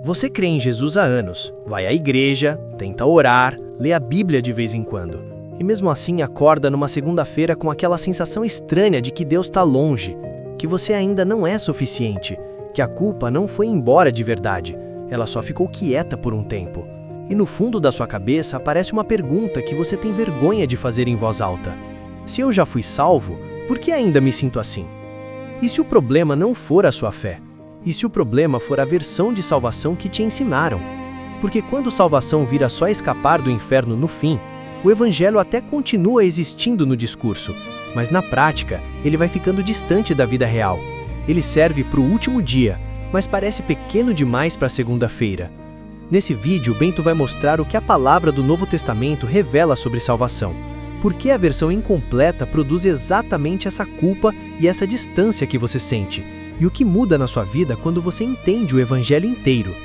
Você crê em Jesus há anos, vai à igreja, tenta orar, lê a Bíblia de vez em quando. E mesmo assim acorda numa segunda-feira com aquela sensação estranha de que Deus está longe, que você ainda não é suficiente, que a culpa não foi embora de verdade, ela só ficou quieta por um tempo. E no fundo da sua cabeça aparece uma pergunta que você tem vergonha de fazer em voz alta. Se eu já fui salvo, por que ainda me sinto assim? E se o problema não for a sua fé? E se o problema for a versão de salvação que te ensinaram? Porque quando salvação vira só escapar do inferno no fim, o evangelho até continua existindo no discurso, mas na prática ele vai ficando distante da vida real. Ele serve para o último dia, mas parece pequeno demais para a segunda-feira. Nesse vídeo, Bento vai mostrar o que a palavra do Novo Testamento revela sobre salvação. Por que a versão incompleta produz exatamente essa culpa e essa distância que você sente? E o que muda na sua vida quando você entende o evangelho inteiro?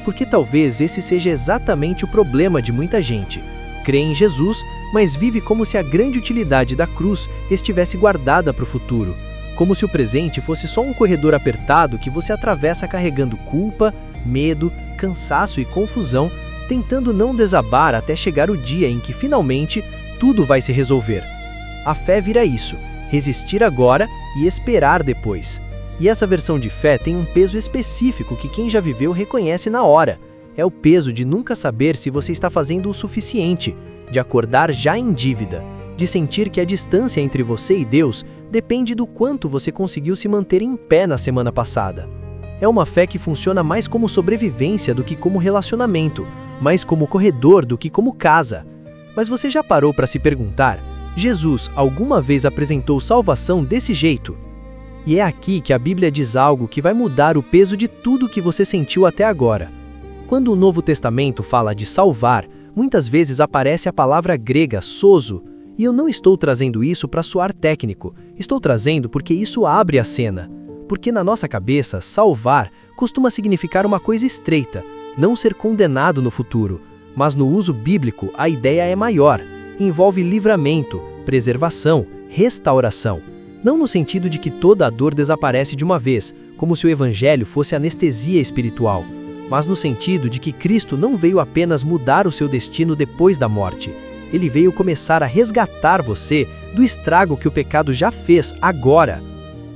Porque talvez esse seja exatamente o problema de muita gente. Crê em Jesus, mas vive como se a grande utilidade da cruz estivesse guardada para o futuro. Como se o presente fosse só um corredor apertado que você atravessa carregando culpa, medo, cansaço e confusão, tentando não desabar até chegar o dia em que finalmente tudo vai se resolver. A fé vira isso, resistir agora e esperar depois. E essa versão de fé tem um peso específico que quem já viveu reconhece na hora. É o peso de nunca saber se você está fazendo o suficiente, de acordar já em dívida, de sentir que a distância entre você e Deus depende do quanto você conseguiu se manter em pé na semana passada. É uma fé que funciona mais como sobrevivência do que como relacionamento, mais como corredor do que como casa. Mas você já parou para se perguntar, Jesus alguma vez apresentou salvação desse jeito? E é aqui que a Bíblia diz algo que vai mudar o peso de tudo que você sentiu até agora. Quando o Novo Testamento fala de salvar, muitas vezes aparece a palavra grega sozo, e eu não estou trazendo isso para soar técnico, estou trazendo porque isso abre a cena. Porque na nossa cabeça, salvar costuma significar uma coisa estreita, não ser condenado no futuro, mas no uso bíblico a ideia é maior, envolve livramento, preservação, restauração. Não no sentido de que toda a dor desaparece de uma vez, como se o evangelho fosse anestesia espiritual, mas no sentido de que Cristo não veio apenas mudar o seu destino depois da morte. Ele veio começar a resgatar você do estrago que o pecado já fez agora.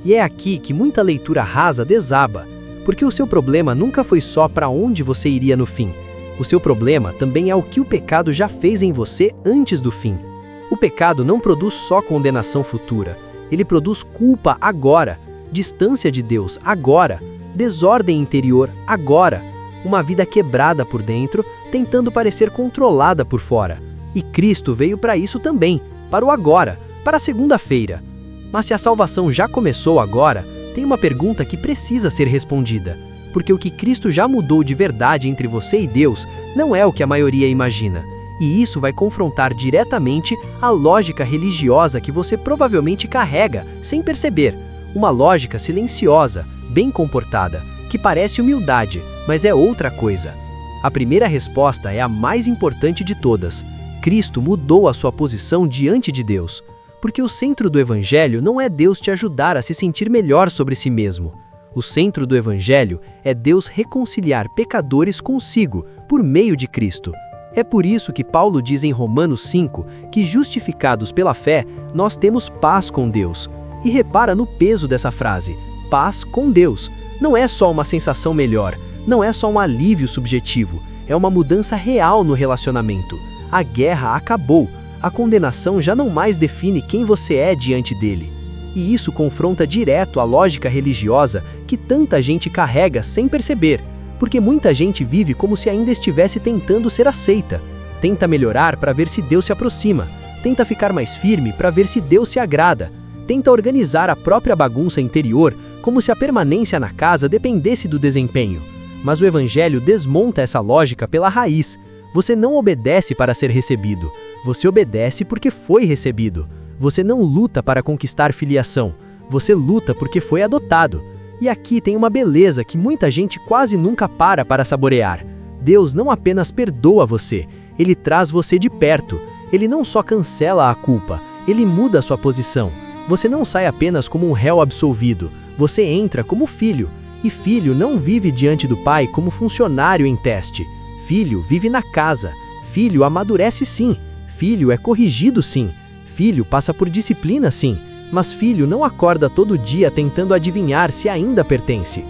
E é aqui que muita leitura rasa desaba, porque o seu problema nunca foi só para onde você iria no fim. O seu problema também é o que o pecado já fez em você antes do fim. O pecado não produz só condenação futura. Ele produz culpa agora, distância de Deus agora, desordem interior agora, uma vida quebrada por dentro, tentando parecer controlada por fora. E Cristo veio para isso também, para o agora, para a segunda-feira. Mas se a salvação já começou agora, tem uma pergunta que precisa ser respondida, porque o que Cristo já mudou de verdade entre você e Deus não é o que a maioria imagina. E isso vai confrontar diretamente a lógica religiosa que você provavelmente carrega, sem perceber. Uma lógica silenciosa, bem comportada, que parece humildade, mas é outra coisa. A primeira resposta é a mais importante de todas. Cristo mudou a sua posição diante de Deus. Porque o centro do Evangelho não é Deus te ajudar a se sentir melhor sobre si mesmo. O centro do Evangelho é Deus reconciliar pecadores consigo, por meio de Cristo. É por isso que Paulo diz em Romanos 5 que, justificados pela fé, nós temos paz com Deus. E repara no peso dessa frase, paz com Deus. Não é só uma sensação melhor, não é só um alívio subjetivo, é uma mudança real no relacionamento. A guerra acabou, a condenação já não mais define quem você é diante dele. E isso confronta direto a lógica religiosa que tanta gente carrega sem perceber. Porque muita gente vive como se ainda estivesse tentando ser aceita. Tenta melhorar para ver se Deus se aproxima. Tenta ficar mais firme para ver se Deus se agrada. Tenta organizar a própria bagunça interior como se a permanência na casa dependesse do desempenho. Mas o Evangelho desmonta essa lógica pela raiz. Você não obedece para ser recebido. Você obedece porque foi recebido. Você não luta para conquistar filiação. Você luta porque foi adotado. E aqui tem uma beleza que muita gente quase nunca para saborear. Deus não apenas perdoa você, Ele traz você de perto. Ele não só cancela a culpa, Ele muda a sua posição. Você não sai apenas como um réu absolvido, você entra como filho. E filho não vive diante do pai como funcionário em teste. Filho vive na casa. Filho amadurece sim. Filho é corrigido sim. Filho passa por disciplina sim. Mas filho não acorda todo dia tentando adivinhar se ainda pertence.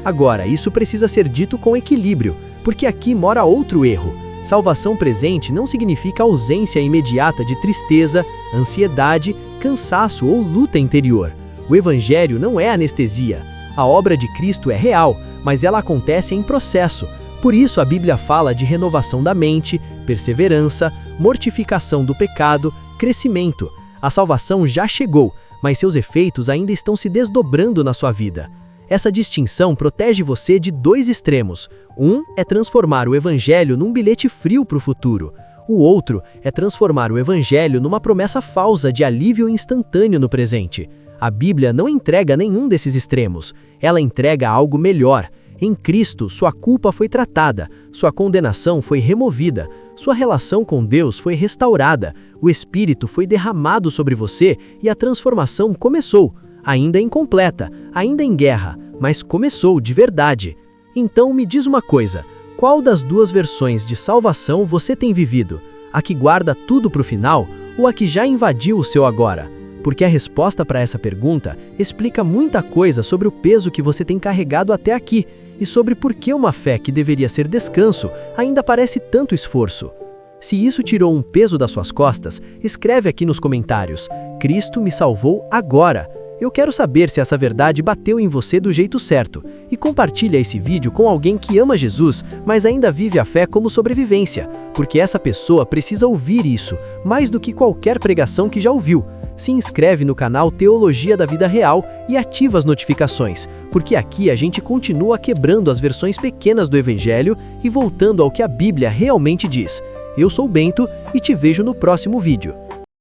Agora, isso precisa ser dito com equilíbrio, porque aqui mora outro erro. Salvação presente não significa ausência imediata de tristeza, ansiedade, cansaço ou luta interior. O Evangelho não é anestesia. A obra de Cristo é real, mas ela acontece em processo. Por isso a Bíblia fala de renovação da mente, perseverança, mortificação do pecado, crescimento. A salvação já chegou, mas seus efeitos ainda estão se desdobrando na sua vida. Essa distinção protege você de dois extremos. Um é transformar o Evangelho num bilhete frio para o futuro. O outro é transformar o Evangelho numa promessa falsa de alívio instantâneo no presente. A Bíblia não entrega nenhum desses extremos. Ela entrega algo melhor. Em Cristo, sua culpa foi tratada, sua condenação foi removida, sua relação com Deus foi restaurada, o Espírito foi derramado sobre você e a transformação começou. Ainda incompleta, ainda em guerra, mas começou de verdade. Então me diz uma coisa, qual das duas versões de salvação você tem vivido? A que guarda tudo para o final ou a que já invadiu o seu agora? Porque a resposta para essa pergunta explica muita coisa sobre o peso que você tem carregado até aqui e sobre por que uma fé que deveria ser descanso ainda parece tanto esforço. Se isso tirou um peso das suas costas, escreve aqui nos comentários: Cristo me salvou agora. Eu quero saber se essa verdade bateu em você do jeito certo. E compartilha esse vídeo com alguém que ama Jesus, mas ainda vive a fé como sobrevivência, porque essa pessoa precisa ouvir isso, mais do que qualquer pregação que já ouviu. Se inscreve no canal Teologia da Vida Real e ativa as notificações, porque aqui a gente continua quebrando as versões pequenas do Evangelho e voltando ao que a Bíblia realmente diz. Eu sou Bento e te vejo no próximo vídeo.